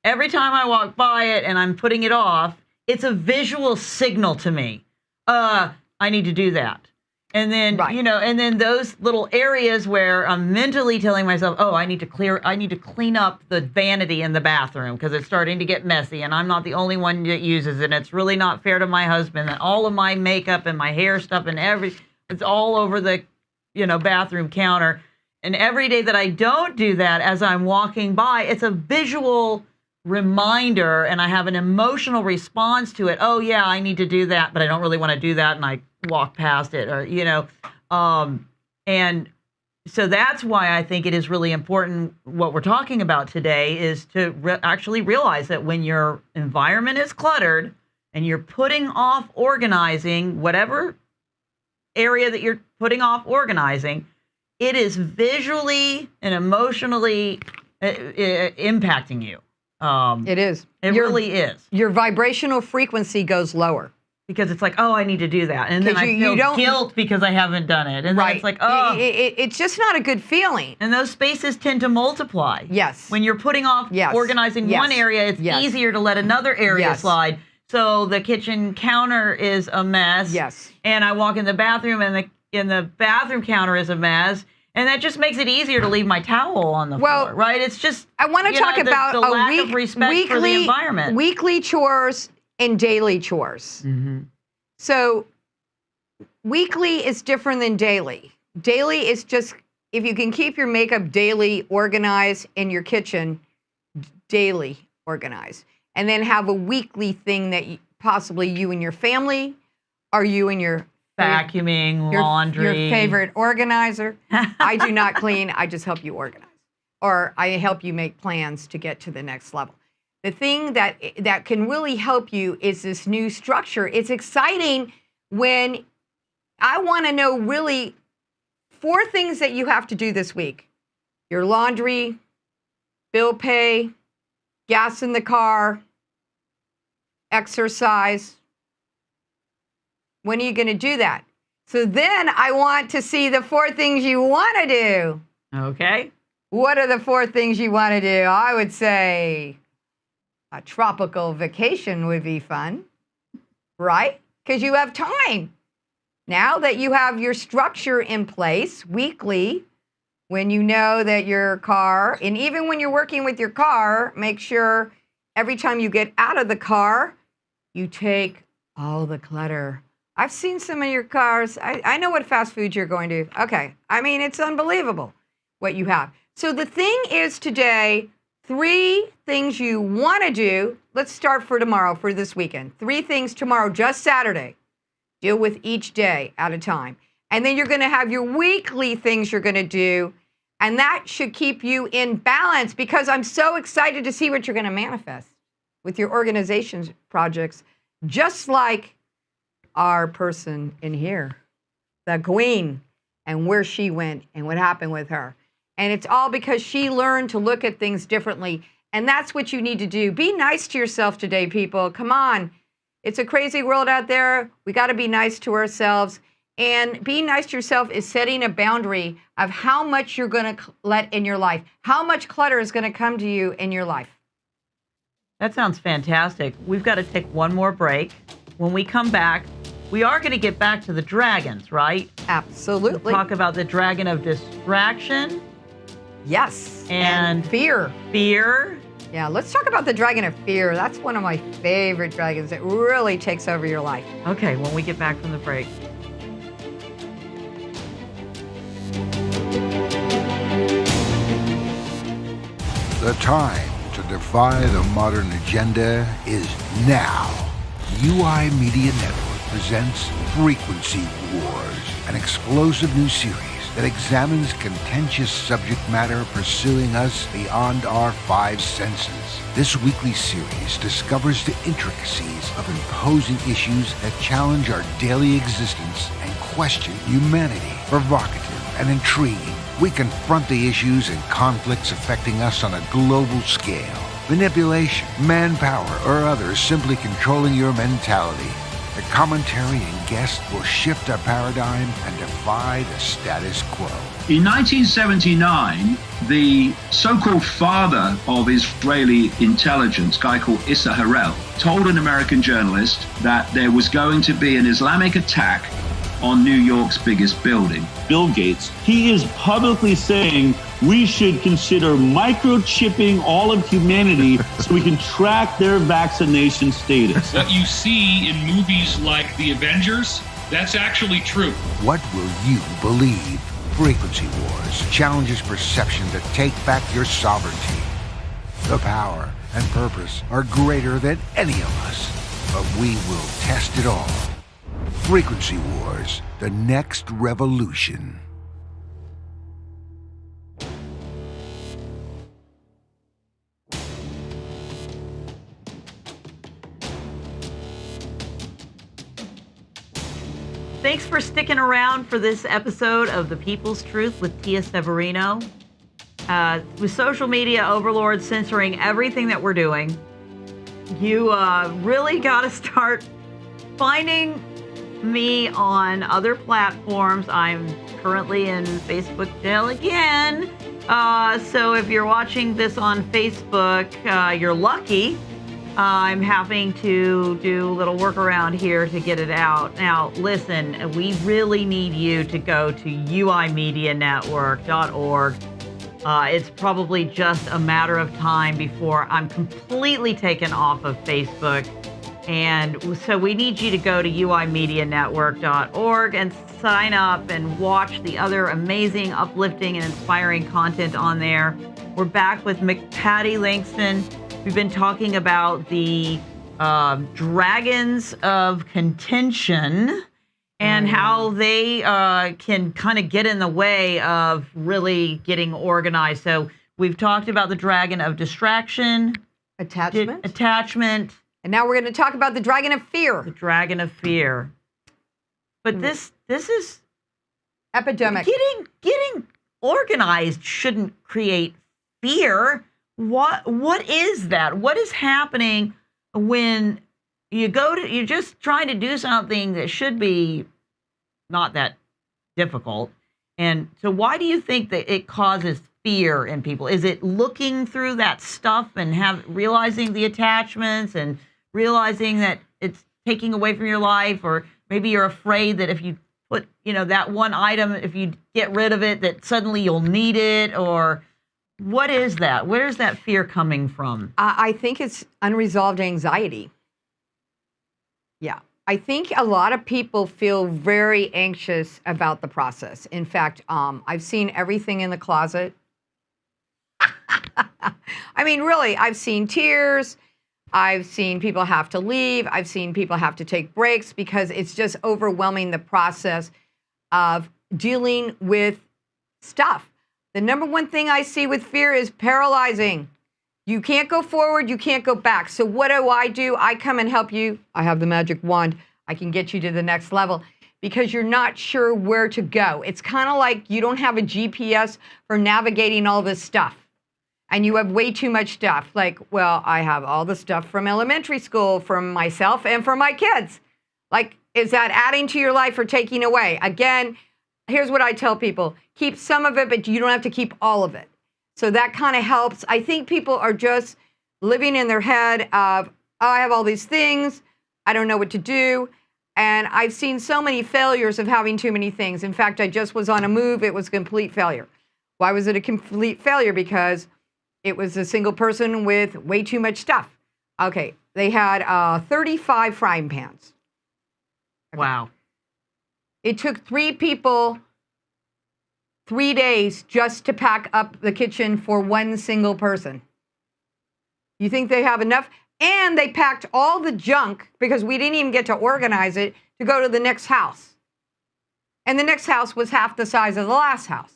every time I walk by it and I'm putting it off, it's a visual signal to me. I need to do that. And then, right. And then those little areas where I'm mentally telling myself, oh, I need to clean up the vanity in the bathroom because it's starting to get messy and I'm not the only one that uses it. And it's really not fair to my husband that all of my makeup and my hair stuff and it's all over the, bathroom counter. And every day that I don't do that, as I'm walking by, it's a visual reminder and I have an emotional response to it. Oh yeah, I need to do that, but I don't really want to do that. And I walk past it or, and so that's why I think it is really important. What we're talking about today is to actually realize that when your environment is cluttered and you're putting off organizing, whatever area that you're putting off organizing, it is visually and emotionally impacting you. It is. It really is. Your vibrational frequency goes lower. Because it's like, oh, I need to do that. And then I feel guilt because I haven't done it. And right. then it's like, oh. It's just not a good feeling. And those spaces tend to multiply. Yes. When you're putting off organizing one area, it's easier to let another area slide. So the kitchen counter is a mess. Yes. And I walk in the bathroom and the bathroom counter is a mess. And that just makes it easier to leave my towel on the floor, right? It's just, I want to talk about the lack of respect for the environment. Weekly chores and daily chores. Mm-hmm. So weekly is different than daily. Daily is just, if you can keep your makeup daily organized in your kitchen, daily organized. And then have a weekly thing that possibly you and your family, or you and your vacuuming, laundry. Your favorite organizer. I do not clean. I just help you organize. Or I help you make plans to get to the next level. The thing that can really help you is this new structure. It's exciting when I want to know really 4 things that you have to do this week. Your laundry, bill pay, gas in the car, exercise. When are you going to do that? So then I want to see the 4 things you want to do. Okay. What are the 4 things you want to do? I would say a tropical vacation would be fun, right? Because you have time. Now that you have your structure in place weekly, when you know that your car, and even when you're working with your car, make sure every time you get out of the car, you take all the clutter. I've seen some of your cars. I know what fast food you're going to. Okay. I mean, it's unbelievable what you have. So the thing is today, 3 things you want to do. Let's start for tomorrow, for this weekend. 3 things tomorrow, just Saturday. Deal with each day at a time. And then you're going to have your weekly things you're going to do. And that should keep you in balance, because I'm so excited to see what you're going to manifest with your organization's projects, just like our person in here, the queen, and where she went and what happened with her. And it's all because she learned to look at things differently. And that's what you need to do. Be nice to yourself today, people. Come on. It's a crazy world out there. We got to be nice to ourselves. And being nice to yourself is setting a boundary of how much you're going to let in your life, how much clutter is going to come to you in your life. That sounds fantastic. We've got to take one more break. When we come back, we are going to get back to the dragons, right? Absolutely. Talk about the dragon of distraction. Yes. And fear. Fear. Yeah, let's talk about the dragon of fear. That's one of my favorite dragons. It really takes over your life. Okay, when we get back from the break. The time to defy the modern agenda is now. UI Media Network presents Frequency Wars, an explosive new series that examines contentious subject matter pursuing us beyond our five senses. This weekly series discovers the intricacies of imposing issues that challenge our daily existence and question humanity. Provocative and intriguing, we confront the issues and conflicts affecting us on a global scale. Manipulation, manpower, or others simply controlling your mentality. The commentary and guests will shift our paradigm and defy the status quo. In 1979, the so-called father of Israeli intelligence, a guy called Issa Harel, told an American journalist that there was going to be an Islamic attack on New York's biggest building. Bill Gates, he is publicly saying we should consider microchipping all of humanity so we can track their vaccination status. What you see in movies like The Avengers, that's actually true. What will you believe? Frequency Wars challenges perception to take back your sovereignty. The power and purpose are greater than any of us, but we will test it all. Frequency Wars, the next revolution. Thanks for sticking around for this episode of The People's Truth with Tia Severino. With social media overlords censoring everything that we're doing, you really got to start finding me on other platforms. I'm currently in Facebook jail again. So if you're watching this on Facebook, you're lucky. I'm having to do a little workaround here to get it out. Now, listen, we really need you to go to uimedianetwork.org. It's probably just a matter of time before I'm completely taken off of Facebook. And so we need you to go to uimedianetwork.org and sign up and watch the other amazing, uplifting, and inspiring content on there. We're back with McPatti Langston. We've been talking about the dragons of contention and how they can kind of get in the way of really getting organized. So we've talked about the dragon of distraction, attachment. And now we're going to talk about the dragon of fear. The dragon of fear. But this is epidemic. Getting organized shouldn't create fear. What is that? What is happening when you're just trying to do something that should be not that difficult? And so why do you think that it causes fear in people? Is it looking through that stuff and realizing the attachments and realizing that it's taking away from your life, or maybe you're afraid that if you put, that one item, if you get rid of it, that suddenly you'll need it, or what is that? Where is that fear coming from? I think it's unresolved anxiety. Yeah. I think a lot of people feel very anxious about the process. In fact, I've seen everything in the closet. I mean, really, I've seen tears. I've seen people have to leave. I've seen people have to take breaks because it's just overwhelming, the process of dealing with stuff. The number one thing I see with fear is paralyzing. You can't go forward. You can't go back. So what do? I come and help you. I have the magic wand. I can get you to the next level because you're not sure where to go. It's kind of like you don't have a GPS for navigating all this stuff. And you have way too much stuff. Like, well, I have all the stuff from elementary school, from myself and from my kids. Like, is that adding to your life or taking away? Again, here's what I tell people. Keep some of it, but you don't have to keep all of it. So that kind of helps. I think people are just living in their head of, oh, I have all these things. I don't know what to do. And I've seen so many failures of having too many things. In fact, I just was on a move. It was a complete failure. Why was it a complete failure? Because it was a single person with way too much stuff. Okay, they had 35 frying pans. Okay. Wow. It took 3 people 3 days just to pack up the kitchen for one single person. You think they have enough? And they packed all the junk, because we didn't even get to organize it, to go to the next house. And the next house was half the size of the last house.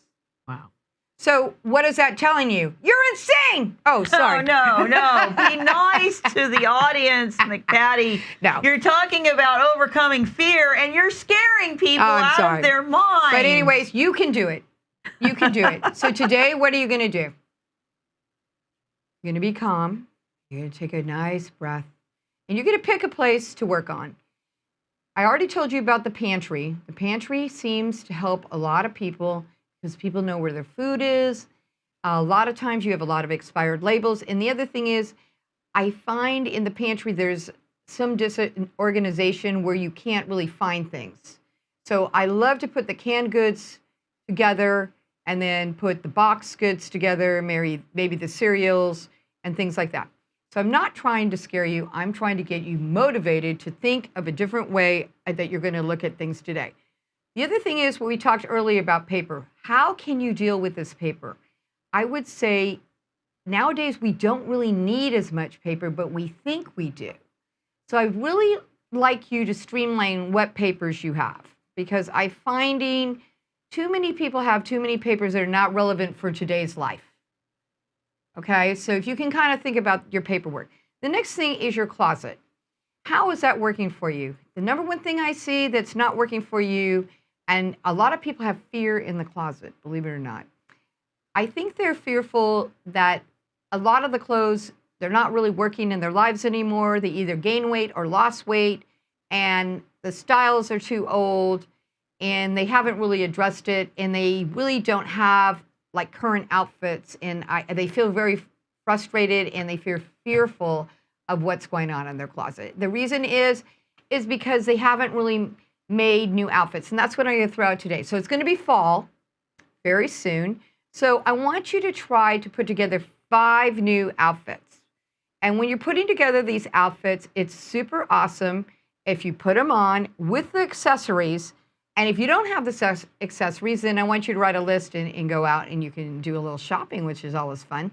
Wow. So what is that telling you? You're insane. Oh, sorry. No. Be nice to the audience, McPatti. No. You're talking about overcoming fear, and you're scaring people out of their mind. But anyways, you can do it. You can do it. So today, what are you going to do? You're going to be calm. You're going to take a nice breath. And you're going to pick a place to work on. I already told you about the pantry. The pantry seems to help a lot of people because people know where their food is. A lot of times you have a lot of expired labels. And the other thing is, I find in the pantry there's some disorganization where you can't really find things. So I love to put the canned goods together and then put the box goods together, maybe the cereals and things like that. So I'm not trying to scare you. I'm trying to get you motivated to think of a different way that you're going to look at things today. The other thing is what we talked earlier about paper. How can you deal with this paper? I would say nowadays we don't really need as much paper, but we think we do. So I really like you to streamline what papers you have, because I'm finding too many people have too many papers that are not relevant for today's life. Okay, so if you can kind of think about your paperwork. The next thing is your closet. How is that working for you? The number one thing I see that's not working for you, and a lot of people have fear in the closet, believe it or not. I think they're fearful that a lot of the clothes, they're not really working in their lives anymore. They either gain weight or lost weight, and the styles are too old, and they haven't really addressed it, and they really don't have like current outfits, and they feel very frustrated, and they feel fearful of what's going on in their closet. The reason is because they haven't really made new outfits, and that's what I'm going to throw out today. So it's going to be fall very soon. So I want you to try to put together 5 new outfits. And when you're putting together these outfits, it's super awesome if you put them on with the accessories. And if you don't have the accessories, then I want you to write a list and go out, and you can do a little shopping, which is always fun.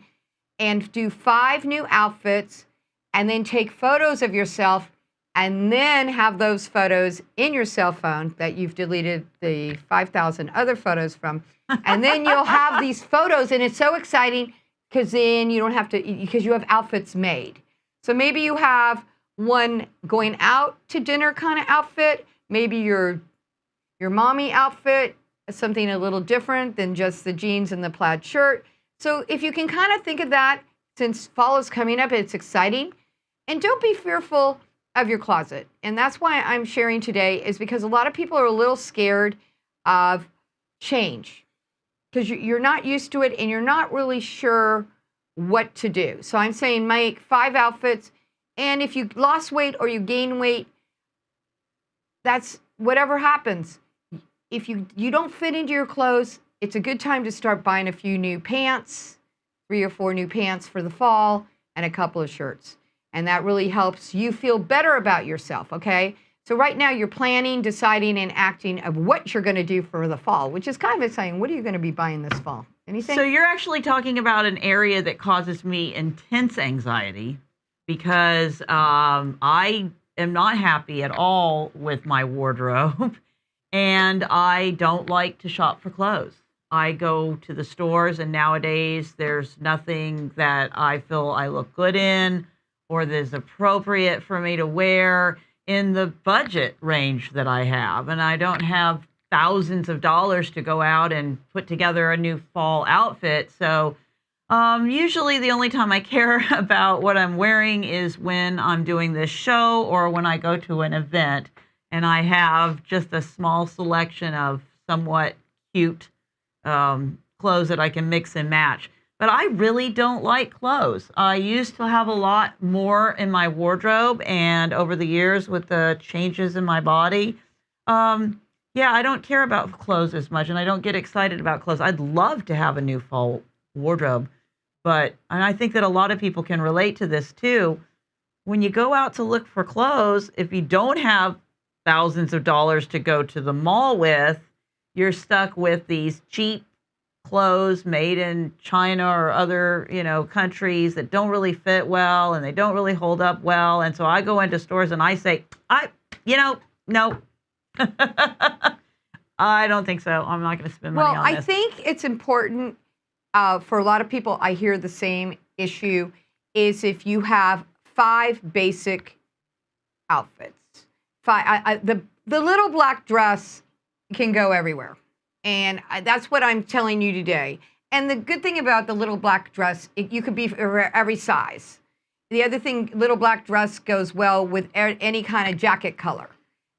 And do 5 new outfits, and then take photos of yourself, and then have those photos in your cell phone that you've deleted the 5,000 other photos from. And then you'll have these photos, and it's so exciting because then you don't have to, because you have outfits made. So maybe you have one going out to dinner kind of outfit, maybe your mommy outfit, something a little different than just the jeans and the plaid shirt. So if you can kind of think of that, since fall is coming up, it's exciting. And don't be fearful of your closet. And that's why I'm sharing today, is because a lot of people are a little scared of change, because you're not used to it and you're not really sure what to do. So I'm saying make 5 outfits. And if you lost weight or you gain weight, that's whatever happens. If you don't fit into your clothes, it's a good time to start buying a few new pants, 3 or 4 new pants for the fall, and a couple of shirts. And that really helps you feel better about yourself, okay? So right now you're planning, deciding, and acting of what you're going to do for the fall, which is kind of exciting. What are you going to be buying this fall? Anything? So you're actually talking about an area that causes me intense anxiety, because I am not happy at all with my wardrobe. And I don't like to shop for clothes. I go to the stores, and nowadays there's nothing that I feel I look good in or that is appropriate for me to wear in the budget range that I have. And I don't have thousands of dollars to go out and put together a new fall outfit. So usually the only time I care about what I'm wearing is when I'm doing this show or when I go to an event. And I have just a small selection of somewhat cute clothes that I can mix and match. but I really don't like clothes. I used to have a lot more in my wardrobe, and over the years with the changes in my body, yeah, I don't care about clothes as much, and I don't get excited about clothes. I'd love to have a new fall wardrobe, and I think that a lot of people can relate to this too. When you go out to look for clothes, if you don't have thousands of dollars to go to the mall with, you're stuck with these cheap clothes made in China or other, countries that don't really fit well and they don't really hold up well. And so I go into stores and I say, no. I don't think so. I'm not going to spend money on this. Well, I think it's important for a lot of people. I hear the same issue is if you have 5 basic outfits. The little black dress can go everywhere. And that's what I'm telling you today. And the good thing about the little black dress, you could be for every size. The other thing, little black dress goes well with any kind of jacket color.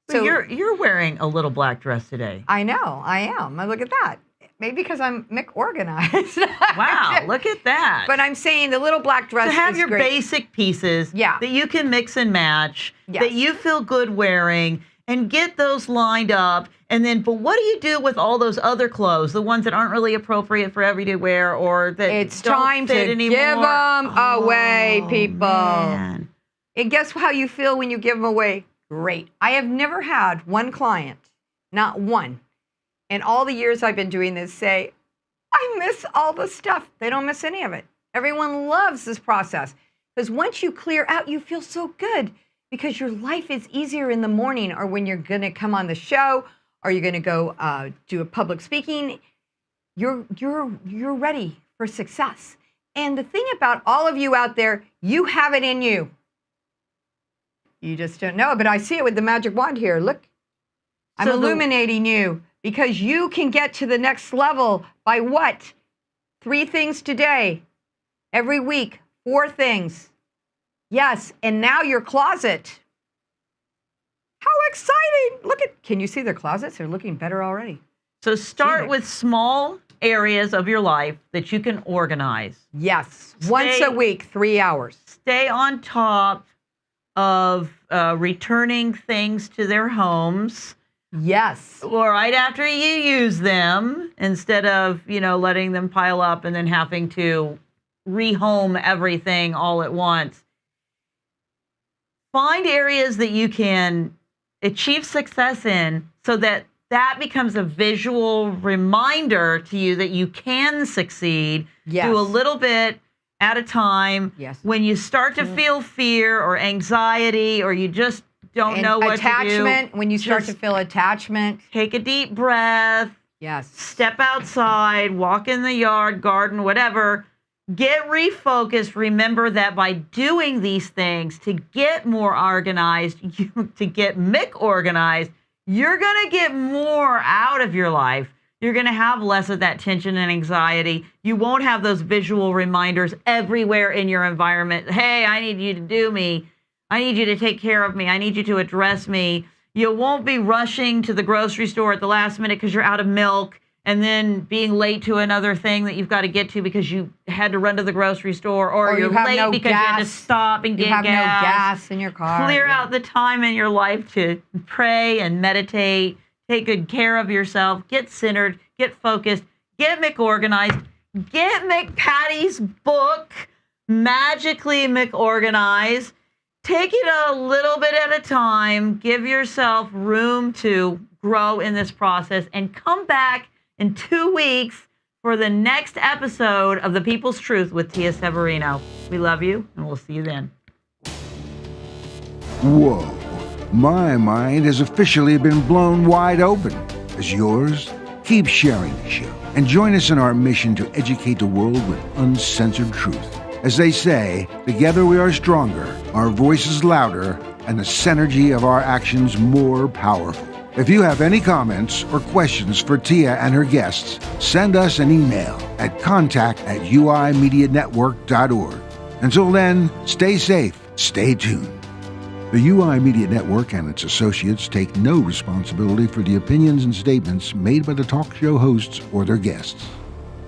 So you're wearing a little black dress today. I know, I am. Look at that. Maybe because I'm organized. Wow, look at that. But I'm saying the little black dress to have is your great. basic pieces that you can mix and match, that you feel good wearing, and get those lined up. And then, but what do you do with all those other clothes, the ones that aren't really appropriate for everyday wear or that it's don't time fit to anymore? Give them away, people. Man. And guess how you feel when you give them away? Great. I have never had one client, not one, in all the years I've been doing this, say, I miss all the stuff. They don't miss any of it. Everyone loves this process because once you clear out, you feel so good because your life is easier in the morning or when you're going to come on the show or you're going to go do a public speaking. You're ready for success. And the thing about all of you out there, you have it in you. You just don't know it, but I see it with the magic wand here. Look, I'm illuminating you because you can get to the next level by what? 3 things today. Every week, 4 things. Yes, and now your closet. How exciting. Can you see their closets? They're looking better already. So start with small areas of your life that you can organize. Yes, once a week, 3 hours. Stay on top of returning things to their homes. Yes. Or right after you use them, instead of, letting them pile up and then having to rehome everything all at once. Find areas that you can achieve success in so that becomes a visual reminder to you that you can succeed. Yes. Do a little bit at a time. Yes. When you start to feel fear or anxiety or you just don't know what attachment, to do. When you start to feel attachment. Take a deep breath. Yes. Step outside, walk in the yard, garden, whatever. Get refocused. Remember that by doing these things to get more organized, to get Mick organized, you're going to get more out of your life. You're going to have less of that tension and anxiety. You won't have those visual reminders everywhere in your environment. Hey, I need you to do me. I need you to take care of me. I need you to address me. You won't be rushing to the grocery store at the last minute because you're out of milk and then being late to another thing that you've got to get to because you had to run to the grocery store or you're late because you had to stop and get gas. You have no gas in your car. Clear out the time in your life to pray and meditate. Take good care of yourself. Get centered. Get focused. Get McOrganized. Get McPatti's book, Magically McOrganized. Take it a little bit at a time. Give yourself room to grow in this process and come back in 2 weeks for the next episode of The People's Truth with Tia Severino. We love you, and we'll see you then. Whoa. My mind has officially been blown wide open. As yours? Keep sharing the show and join us in our mission to educate the world with uncensored truth. As they say, together we are stronger, our voices louder, and the synergy of our actions more powerful. If you have any comments or questions for Tia and her guests, send us an email at contact@uimedianetwork.org. Until then, stay safe, stay tuned. The UI Media Network and its associates take no responsibility for the opinions and statements made by the talk show hosts or their guests.